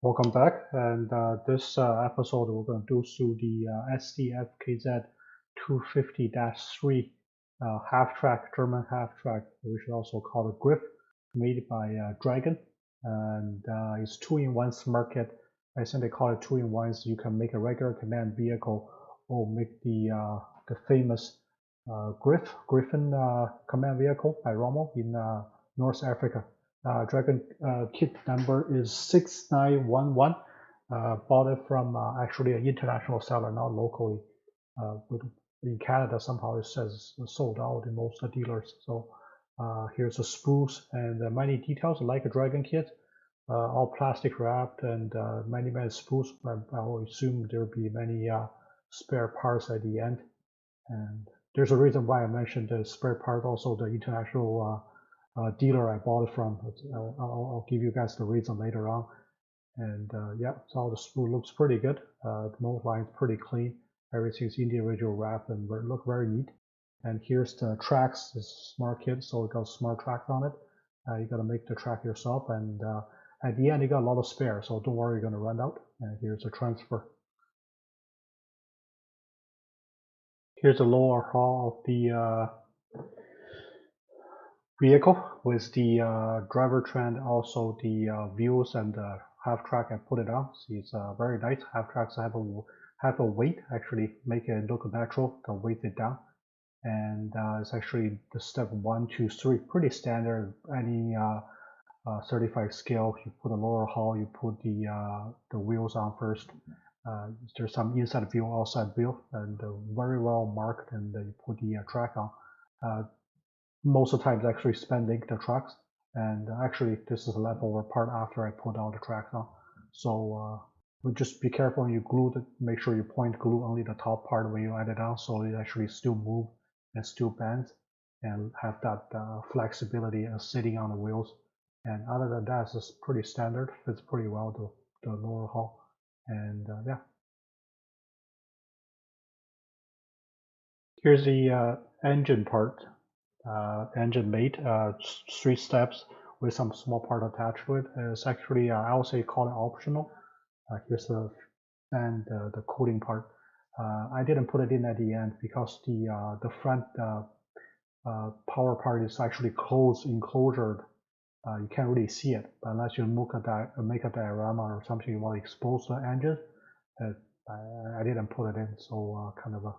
Welcome back, and this episode we're going to do through the Sd.Kfz 250-3 half-track, German half-track, which is also called a GREIF, made by Dragon, and it's 2-in-1 Smartkit. I think they call it 2-in-1, so you can make a regular command vehicle or make the famous Griffin command vehicle by Rommel in North Africa. Dragon kit number is 6911. Bought it from actually an international seller, not locally. In Canada, somehow it says sold out in most dealers. So here's the sprues and many details like a Dragon kit, all plastic wrapped and many sprues. I will assume there will be many spare parts at the end. And there's a reason why I mentioned the spare part, also the international dealer I bought it from. I'll give you guys the reason later on. And yeah, so the sprue looks pretty good. The mold line's pretty clean. Everything's individual wrapped and look very neat. And here's the tracks. This Smartkit, so it got smart tracks on it. You gotta make the track yourself, and at the end you got a lot of spare, so don't worry, you're gonna run out. And here's the transfer. Here's the lower hall of the vehicle with the driver trend, also the wheels and the half track. I put it on. See, it's very nice. Half tracks have a weight, actually make it look natural. The weight it down, and it's actually the step 1, 2, 3, pretty standard. Any 35 scale, you put a lower hull, you put the wheels on first. There's some inside wheel, outside wheel, and very well marked, and you put the track on. Most of the times actually spending the tracks, and actually this is a leftover part after I put all the tracks on. So just be careful when you glue it, make sure you point glue only the top part when you add it on, so it actually still move and still bends and have that flexibility of sitting on the wheels. And other than that, it's pretty standard, fits pretty well to the lower hull. And yeah, here's the engine part. Engine made 3 steps with some small part attached to it. It's actually I would say call it optional. Here's the fan, the coating part. I didn't put it in at the end because the front power part is actually closed, enclosed. You can't really see it, but unless you make a diorama or something you want to expose the engine. I didn't put it in, so kind of a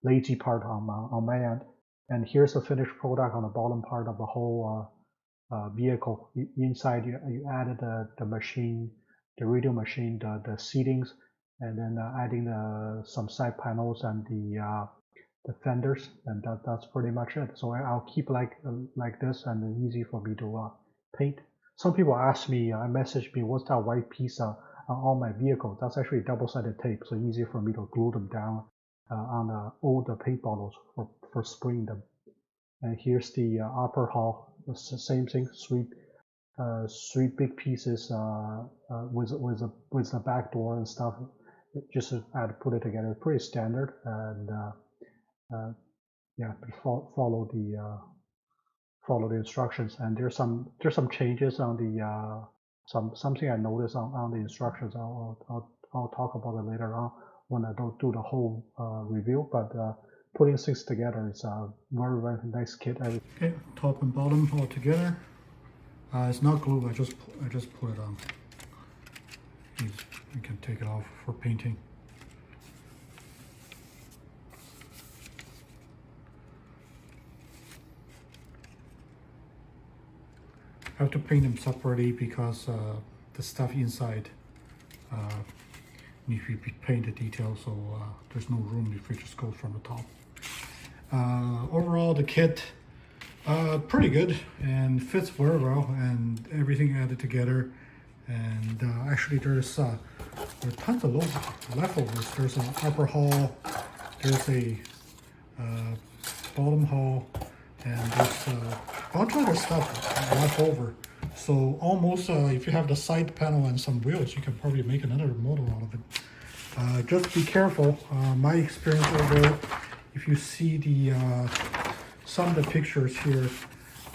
lazy part on my end. And here's the finished product on the bottom part of the whole vehicle. Inside, you added the machine, the radio machine, the seatings, and then adding some side panels and the fenders, and that's pretty much it. So I'll keep like this, and easy for me to paint. Some people ask me, message me, what's that white piece on my vehicle? That's actually double-sided tape, so easy for me to glue them down on all the paint bottles for spraying them. And here's the upper hull. It's the same thing. Three big pieces with the back door and stuff. Just had to put it together. Pretty standard, and yeah, follow the instructions. And there's some changes on the something I noticed on the instructions. I'll talk about it later on when I don't do the whole review, but putting things together is a very, very nice kit. Okay, top and bottom all together. It's not glue. I just put it on. You can take it off for painting. I have to paint them separately because the stuff inside needs to be painted detail, so there's no room if we just go from the top. Overall, the kit pretty good and fits very well, and everything added together. And actually, there are tons of leftovers. There's an upper hull, there's a bottom hull, and there's a bunch of other stuff left over. So almost, if you have the side panel and some wheels, you can probably make another model out of it. Just be careful. My experience over, if you see some of the pictures here,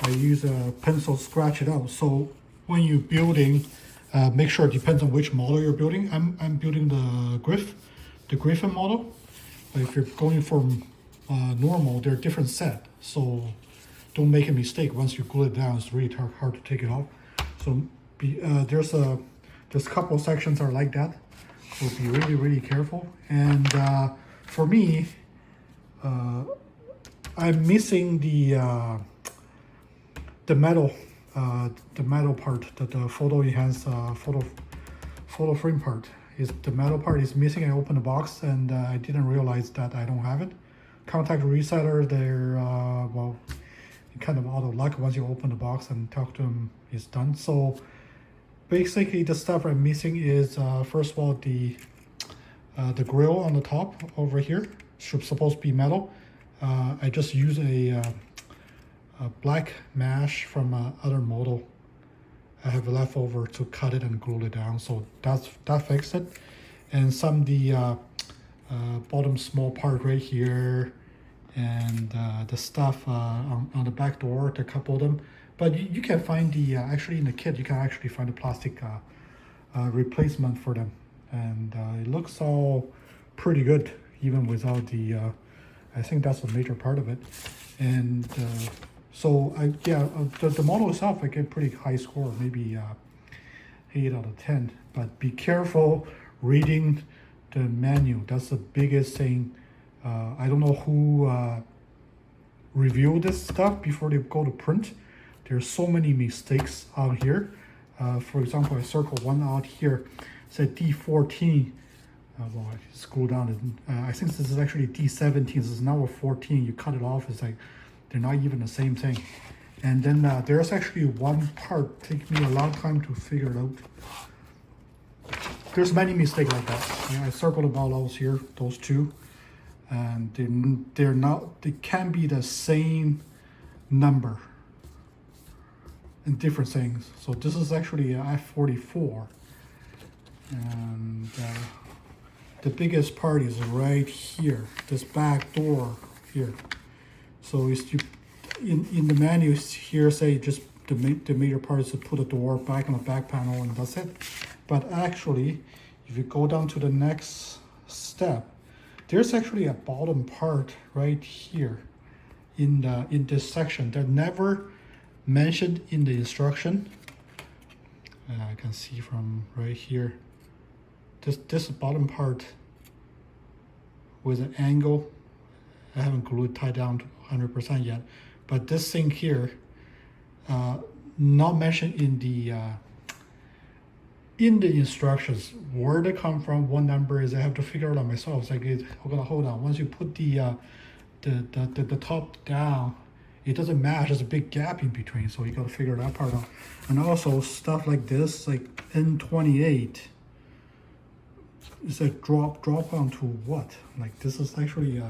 I use a pencil scratch it out. So when you're building, Make sure it depends on which model you're building. I'm building the GREIF model. But if you're going from normal, they're different set. So don't make a mistake. Once you glue it down, it's really hard to take it off. So there's a couple of sections are like that. So be really careful. And for me, I'm missing the metal part, the photo enhance photo frame part. Is the metal part is missing. I opened the box and I didn't realize that I don't have it. Contact reseller, they're well, kind of out of luck. Once you open the box and talk to them, it's done. So basically the stuff I'm missing is first of all the grill on the top over here supposed to be metal. I just use a black mesh from other model I have left over to cut it and glue it down. So that fixed it. And some the bottom small part right here, and the stuff on the back door, a couple of them. But you can find the actually in the kit you can actually find a plastic replacement for them, and it looks all pretty good even without the I think that's a major part of it. And so the model itself I get pretty high score, maybe 8 out of 10. But be careful reading the menu. That's the biggest thing. I don't know who reviewed this stuff before they go to print. There's so many mistakes out here. For example, I circled one out here. It said D14. Well, I scroll down. I think this is actually D17. This is now a 14. You cut it off. It's like they're not even the same thing. And then there's actually one part. Take me a long time to figure it out. There's many mistakes like that. I circled about those here, those two, and they're not. They can be the same number in different things. So this is actually a F44, and the biggest part is right here, this back door here. So it's in the menu here say just the major part is to put a door back on the back panel, and that's it. But actually, if you go down to the next step, there's actually a bottom part right here in this section that never mentioned in the instruction. I can see from right here. This bottom part with an angle. I haven't glued tied down to 100% yet, but this thing here, not mentioned in the instructions where they come from, what number is. I have to figure it out myself. It's like, hold on. Once you put the top down, it doesn't match. There's a big gap in between, so you got to figure that part out. And also stuff like this, like N28, is a drop onto what? Like this is actually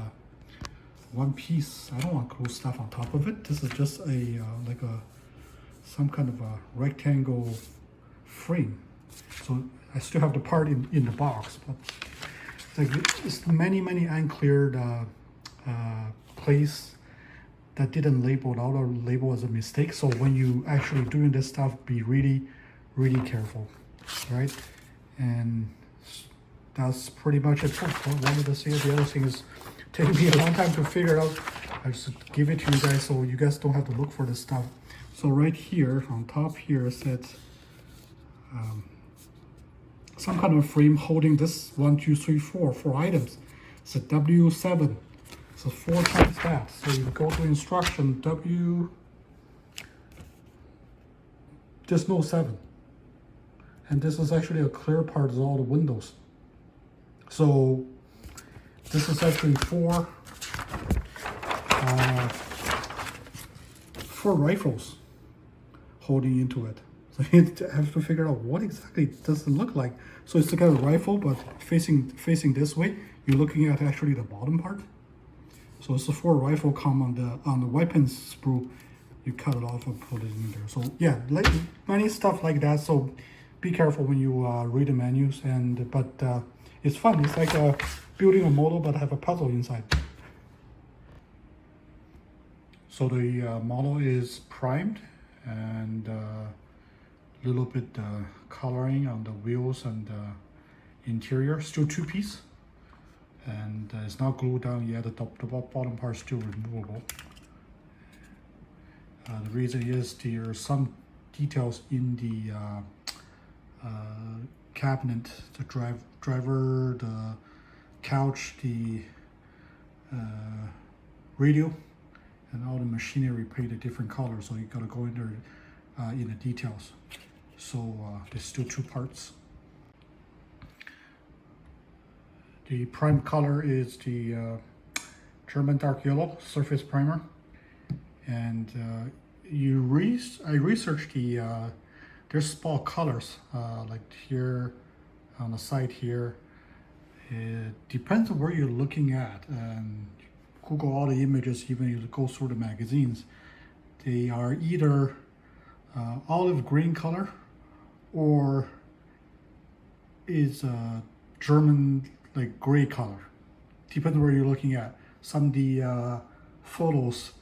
one piece. I don't want to glue stuff on top of it. This is just a like some kind of a rectangle frame. So I still have the part in the box, but it's many uncleared place that didn't label out or label as a mistake. So when you actually doing this stuff, be really careful, right? And that's pretty much it. I wanted to say the other thing is taking me a long time to figure it out. I just give it to you guys so you guys don't have to look for this stuff. So right here on top here it said some kind of frame holding this 1, 2, 3, 4 items. It's a W7. So 4 times that. So you go to instruction W. There's no 7. And this is actually a clear part of all the windows. So this is actually 4 rifles holding into it. So you have to figure out what exactly does it look like. So it's like a rifle, but facing this way. You're looking at actually the bottom part. So it's a 4 rifle come on the weapons sprue. You cut it off and put it in there. So yeah, like many stuff like that. So be careful when you read the menus. But it's fun. It's like building a model but have a puzzle inside. So the model is primed, and little bit coloring on the wheels and interior. Still two-piece, and it's not glued down yet. The bottom part is still removable. The reason is there are some details in the cabinet, the driver, the couch, the radio, and all the machinery painted different colors, so you gotta go in there in the details. So there's still two parts. The prime color is the German dark yellow surface primer, and I researched the there's spot colors like here on the side here. It depends on where you're looking at, and Google all the images, even if you go through the magazines. They are either olive green color or is German like gray color. Depends on where you're looking at. Some of the photos,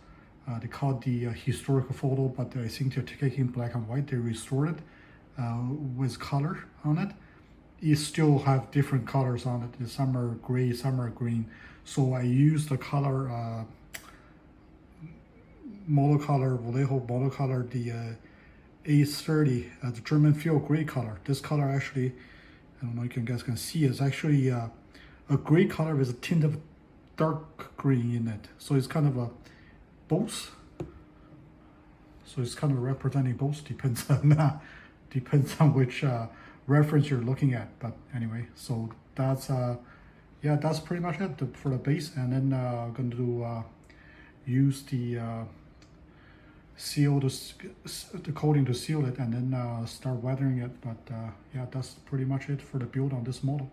they call it the historical photo, but I think they're taking black and white. They restored it with color on it. You still have different colors on it. Some are gray, some are green. So I use the color Vallejo monocolor, the A30, the German field gray color. This color actually, I don't know if you guys can see, is actually a gray color with a tint of dark green in it. So it's kind of a both. So it's kind of representing both. Depends on which reference you're looking at. But anyway, so that's yeah, that's pretty much it for the base. And then I'm going to use the the coating to seal it, and then start weathering it. But yeah, that's pretty much it for the build on this model.